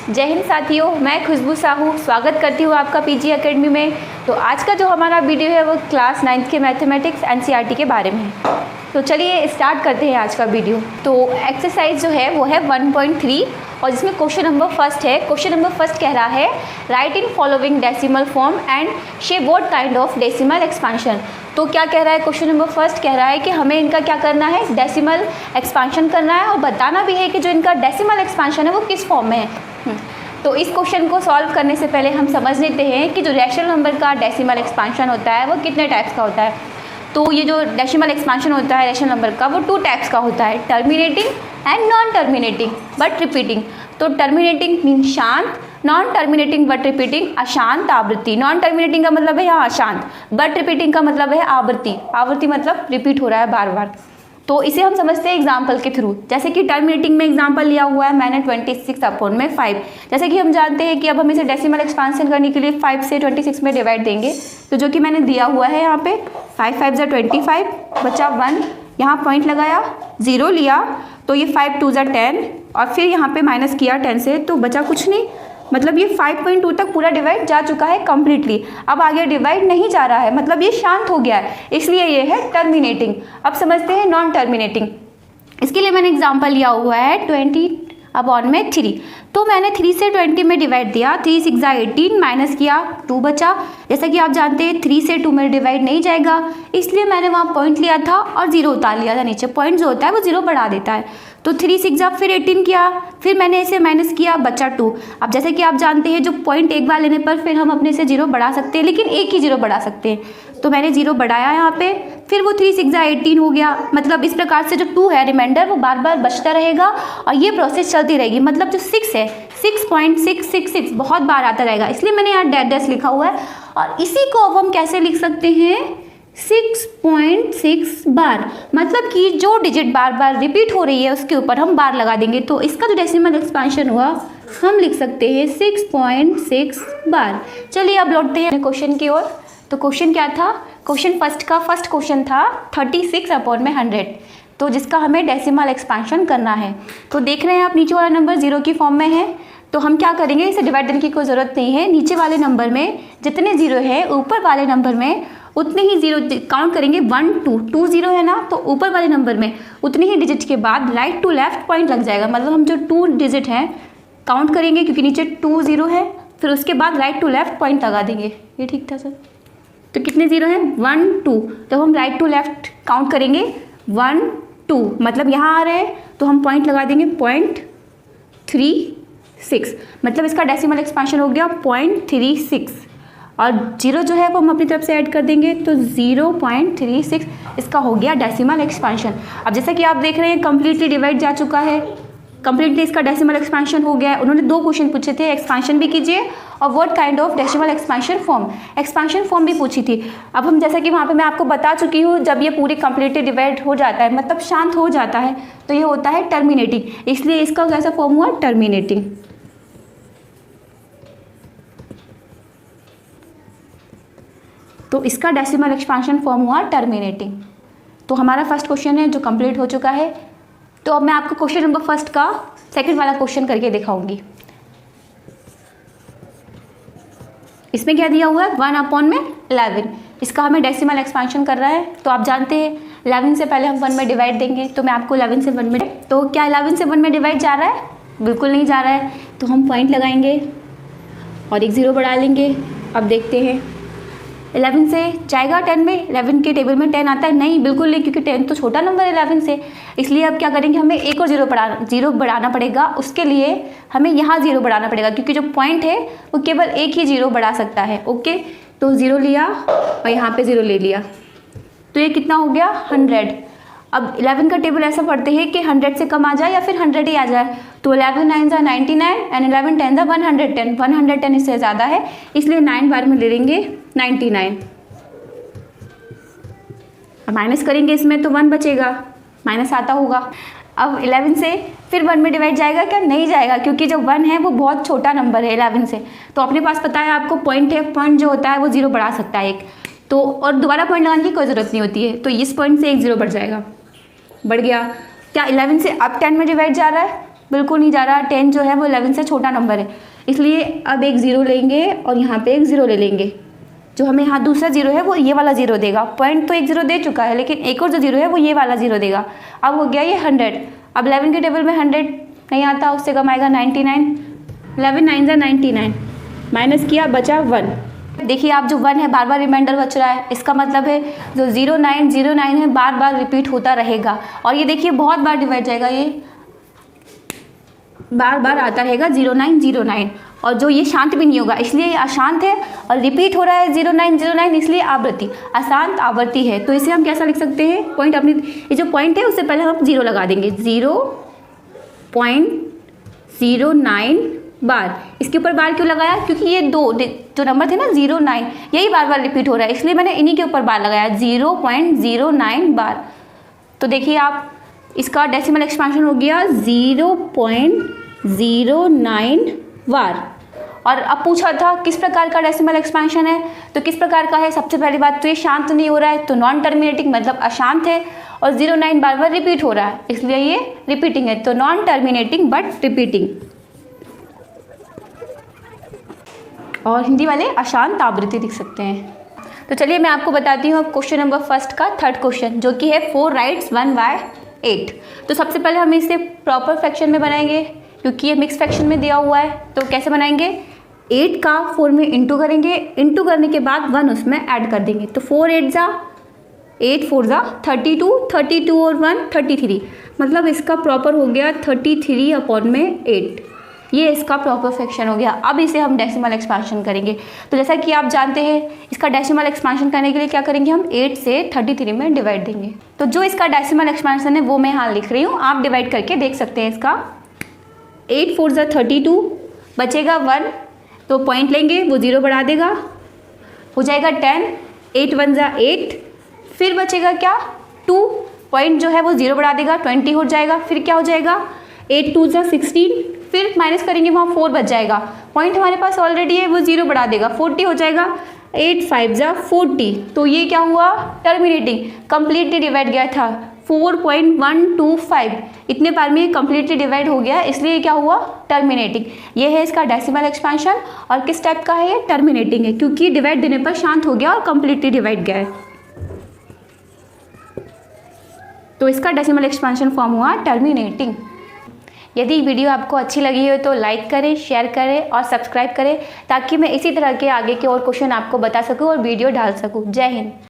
जय हिंद साथियों, मैं खुशबू साहू स्वागत करती हूँ आपका पीजी एकेडमी में। तो आज का जो हमारा वीडियो है वो क्लास 9th के मैथमेटिक्स एनसीईआरटी के बारे में है। तो चलिए स्टार्ट करते हैं आज का वीडियो। तो एक्सरसाइज जो है वो है 1.3 और जिसमें क्वेश्चन नंबर फर्स्ट है। क्वेश्चन नंबर फर्स्ट कह रहा है write in following decimal form and say what kind of decimal expansion. तो क्या कह रहा है क्वेश्चन नंबर फर्स्ट कह रहा है कि हमें इनका क्या करना है, डेसिमल एक्सपांशन करना है और बताना भी है कि जो इनका डेसिमल एक्सपांशन है वो किस फॉर्म में है। तो इस क्वेश्चन को सॉल्व करने से पहले हम समझ लेते हैं कि जो रैशनल नंबर का डेसिमल एक्सपांशन होता है वो कितने टाइप्स का होता है। तो ये जो डेसिमल एक्सपांशन होता है रैशनल नंबर का वो 2 टाइप्स का होता है, terminating and non terminating but repeating. तो टर्मिनेटिंग मीन शांत, नॉन टर्मिनेटिंग बट रिपीटिंग अशांत आवृत्ति। नॉन टर्मिनेटिंग का मतलब है यहाँ अशांत, बट रिपीटिंग का मतलब है आवृत्ति। आवृत्ति मतलब रिपीट हो रहा है बार बार। तो इसे हम समझते हैं एग्जाम्पल के थ्रू। जैसे कि टर्मिनेटिंग में एग्जाम्पल लिया हुआ है मैंने 26/5। जैसे कि हम जानते हैं कि अब हम इसे डेसिमल एक्सपांशन करने के लिए 5 से 26 में डिवाइड देंगे। तो जो कि मैंने दिया हुआ है यहाँ पे 5 5 = 25 बचा 1, यहाँ पॉइंट लगाया 0 लिया तो ये 5 2 = 10 और फिर यहाँ पे माइनस किया 10 से तो बचा कुछ नहीं। मतलब ये 5.2 तक पूरा डिवाइड जा चुका है कम्प्लीटली। अब आगे डिवाइड नहीं जा रहा है, मतलब ये शांत हो गया है, इसलिए ये है टर्मिनेटिंग। अब समझते हैं नॉन टर्मिनेटिंग। इसके लिए मैंने एग्जांपल लिया हुआ है 20/3। तो मैंने 3 से 20 में डिवाइड दिया, 3 6 = 18 माइनस किया 2 बचा। जैसा कि आप जानते हैं 3 से 2 में डिवाइड नहीं जाएगा, इसलिए मैंने वहाँ पॉइंट लिया था और 0 उतार लिया था नीचे। पॉइंट जो होता है वो 0 बढ़ा देता है। तो 3 6 फिर 18 किया, फिर मैंने इसे माइनस किया बचा 2। अब जैसे कि आप जानते हैं जो पॉइंट एक बार लेने पर फिर हम अपने से 0 बढ़ा सकते हैं, लेकिन एक ही 0 बढ़ा सकते हैं। तो मैंने 0 बढ़ाया यहाँ पे, फिर वो 3 6 = 18 हो गया। मतलब इस प्रकार से जो 2 है रिमाइंडर वो बार बार बचता रहेगा और ये प्रोसेस चलती रहेगी। मतलब जो 6 है 6.666 बहुत बार आता रहेगा, इसलिए मैंने यहाँ डैश लिखा हुआ है। और इसी को अब हम कैसे लिख सकते हैं, 6.6 बार। मतलब कि जो डिजिट बार बार रिपीट हो रही है उसके ऊपर हम बार लगा देंगे। तो इसका जो डेसिमल एक्सपांशन हुआ हम लिख सकते हैं 6.6 बार। चलिए अब लौटते हैं क्वेश्चन की ओर। तो क्वेश्चन क्या था, क्वेश्चन फर्स्ट क्वेश्चन था 36/100, तो जिसका हमें डेसिमल एक्सपांशन करना है। तो देख रहे हैं आप नीचे वाला नंबर 0 की फॉर्म में है। तो हम क्या करेंगे, इसे डिवाइड करने की कोई ज़रूरत नहीं है। नीचे वाले नंबर में जितने 0 है ऊपर वाले नंबर में उतने ही 0 काउंट करेंगे। 1 2 0 है ना, तो ऊपर वाले नंबर में उतने ही डिजिट के बाद राइट टू लेफ्ट पॉइंट लग जाएगा। मतलब हम जो 2 डिजिट हैं काउंट करेंगे, क्योंकि नीचे 2 0 है, फिर उसके बाद राइट टू लेफ्ट पॉइंट लगा देंगे। ये ठीक था सर? तो कितने 0 हैं, 1 2। तो हम राइट टू लेफ्ट काउंट करेंगे 1 2, मतलब यहाँ आ रहे हैं तो हम पॉइंट लगा देंगे 0.36। मतलब इसका डेसिमल एक्सपांशन हो गया 0.36 और 0 जो है वो हम अपनी तरफ से ऐड कर देंगे तो 0.36 इसका हो गया डेसिमल एक्सपांशन। अब जैसा कि आप देख रहे हैं कंप्लीटली डिवाइड जा चुका है, कंप्लीटली इसका डेसिमल एक्सपांशन हो गया है। उन्होंने 2 क्वेश्चन पूछे थे, एक्सपांशन भी कीजिए और what kind of decimal expansion form, expansion form भी पूछी थी। अब हम जैसा कि वहाँ पे मैं आपको बता चुकी हूँ, जब ये पूरी कंप्लीटली डिवाइड हो जाता है मतलब शांत हो जाता है तो ये होता है टर्मिनेटिंग, इसलिए इसका कैसा फॉर्म हुआ, टर्मिनेटिंग। तो इसका डेसिमल एक्सपांशन फॉर्म हुआ टर्मिनेटिंग। तो हमारा फर्स्ट क्वेश्चन है जो कंप्लीट हो चुका है। तो अब मैं आपको क्वेश्चन नंबर फर्स्ट का सेकंड वाला क्वेश्चन करके दिखाऊंगी। इसमें क्या दिया हुआ है, 1/11। इसका हमें डेसिमल एक्सपांशन कर रहा है। तो आप जानते हैं 11 से पहले हम 1 में डिवाइड देंगे। तो मैं आपको 11 से 1 में, तो क्या 11 से 1 में डिवाइड जा रहा है, बिल्कुल नहीं जा रहा है। तो हम पॉइंट लगाएंगे और एक 0 बढ़ा लेंगे। अब देखते हैं 11 से जाएगा 10 में, 11 के टेबल में 10 आता है, नहीं बिल्कुल नहीं, क्योंकि 10 तो छोटा नंबर है 11 से। इसलिए अब क्या करेंगे, हमें एक और 0 बढ़ाना पड़ेगा। उसके लिए हमें यहाँ 0 बढ़ाना पड़ेगा, क्योंकि जो पॉइंट है वो केवल एक ही 0 बढ़ा सकता है। ओके, तो 0 लिया और यहाँ पे 0 ले लिया, तो ये कितना हो गया, 100। अब 11 का टेबल ऐसा पढ़ते हैं कि 100 से कम आ जाए या फिर 100 ही आ जाए। तो 11 9 = 99 एंड 11 10 = 110। 110 इससे ज़्यादा है, इसलिए 9 बार में ले लेंगे 99। अब माइनस करेंगे इसमें तो 1 बचेगा, माइनस आता होगा। अब 11 से फिर 1 में डिवाइड जाएगा क्या, नहीं जाएगा, क्योंकि जो 1 है वो बहुत छोटा नंबर है 11 से। तो अपने पास पता है आपको पॉइंट है, पॉइंट जो होता है वो 0 बढ़ा सकता है एक, तो और दोबारा पॉइंट लगाने की कोई ज़रूरत नहीं होती है। तो इस पॉइंट से एक 0 बढ़ जाएगा, बढ़ गया। क्या 11 से अब 10 में डिवाइड जा रहा है, बिल्कुल नहीं जा रहा। 10 जो है वो 11 से छोटा नंबर है, इसलिए अब एक ज़ीरो लेंगे और यहाँ पे एक ज़ीरो ले लेंगे। जो हमें यहाँ दूसरा ज़ीरो है वो ये वाला ज़ीरो देगा। पॉइंट तो एक ज़ीरो दे चुका है, लेकिन एक और जो ज़ीरो है वो ये वाला ज़ीरो देगा। अब हो गया ये 100। अब 11 के टेबल में 100 नहीं आता, उससे कम आएगा 99। 11 9 जा 99, माइनस किया बचा 1। देखिए आप जो 1 है बार बार रिमाइंडर बच रहा है, इसका मतलब है जो 0909 है बार बार रिपीट होता रहेगा। और ये देखिए बहुत बार डिवाइड जाएगा, ये बार बार आता रहेगा 0909। और जो ये शांत भी नहीं होगा, इसलिए ये अशांत है, और रिपीट हो रहा है 0909, इसलिए आवृत्ति अशांत आवृत्ति है। तो इसे हम कैसा लिख सकते हैं, पॉइंट अपनी ये जो पॉइंट है उससे पहले हम 0 लगा देंगे, 0.09 बार। इसके ऊपर बार क्यों लगाया, क्योंकि ये दो जो नंबर थे ना 09, यही बार बार रिपीट हो रहा है, इसलिए मैंने इन्हीं के ऊपर बार लगाया 0.09 बार। तो देखिए आप इसका डेसिमल एक्सपेंशन हो गया 0.09 बार। और अब पूछा था किस प्रकार का डेसिमल एक्सपेंशन है, तो किस प्रकार का है। सबसे पहली बात तो ये शांत नहीं हो रहा है, तो नॉन टर्मिनेटिंग मतलब अशांत है, और 09 बार बार रिपीट हो रहा है, इसलिए ये रिपीटिंग है, तो नॉन टर्मिनेटिंग बट रिपीटिंग। और हिंदी वाले अशांत आवृत्ति लिख सकते हैं। तो चलिए मैं आपको बताती हूँ क्वेश्चन नंबर फर्स्ट का थर्ड क्वेश्चन, जो कि है 4 राइट्स 1/8। तो सबसे पहले हम इसे प्रॉपर फ्रैक्शन में बनाएंगे, क्योंकि ये मिक्स फ्रैक्शन में दिया हुआ है। तो कैसे बनाएंगे, 8 का 4 में इंटू करेंगे, इंटू करने के बाद 1 उसमें ऐड कर देंगे। तो 4 8 जा 8, 4 जा 32, 32 और 1 33, मतलब इसका प्रॉपर हो गया 33/8। ये इसका प्रॉपर फ्रैक्शन हो गया। अब इसे हम डेसिमल एक्सपेंशन करेंगे। तो जैसा कि आप जानते हैं, इसका डेसिमल एक्सपेंशन करने के लिए क्या करेंगे, हम 8 से 33 में डिवाइड देंगे। तो जो इसका डेसिमल एक्सपेंशन है वो मैं यहाँ लिख रही हूँ, आप डिवाइड करके देख सकते हैं। इसका 8 4 जा 32, बचेगा 1, तो पॉइंट लेंगे, वो 0 बढ़ा देगा, हो जाएगा 10। 8 1 जा 8, फिर बचेगा क्या 2, पॉइंट जो है वो 0 बढ़ा देगा, 20 हो जाएगा। फिर क्या हो जाएगा 8 2 जा 16, फिर माइनस करेंगे, वहाँ 4 बच जाएगा, पॉइंट हमारे पास ऑलरेडी है, वो 0 बढ़ा देगा, 40 हो जाएगा। 8 5 जा 40, तो ये क्या हुआ, टर्मिनेटिंग, कंप्लीटली डिवाइड गया था 4.125, इतने बार में ये कंप्लीटली डिवाइड हो गया, इसलिए क्या हुआ, टर्मिनेटिंग। ये है इसका डेसिमल एक्सपेंशन। और किस टाइप का है ये, टर्मिनेटिंग है, क्योंकि डिवाइड देने पर शांत हो गया और कंप्लीटली डिवाइड गया है। तो इसका डेसिमल एक्सपेंशन फॉर्म हुआ टर्मिनेटिंग। यदि वीडियो आपको अच्छी लगी हो तो लाइक करें, शेयर करें और सब्सक्राइब करें, ताकि मैं इसी तरह के आगे के और क्वेश्चन आपको बता सकूं और वीडियो डाल सकूं। जय हिंद।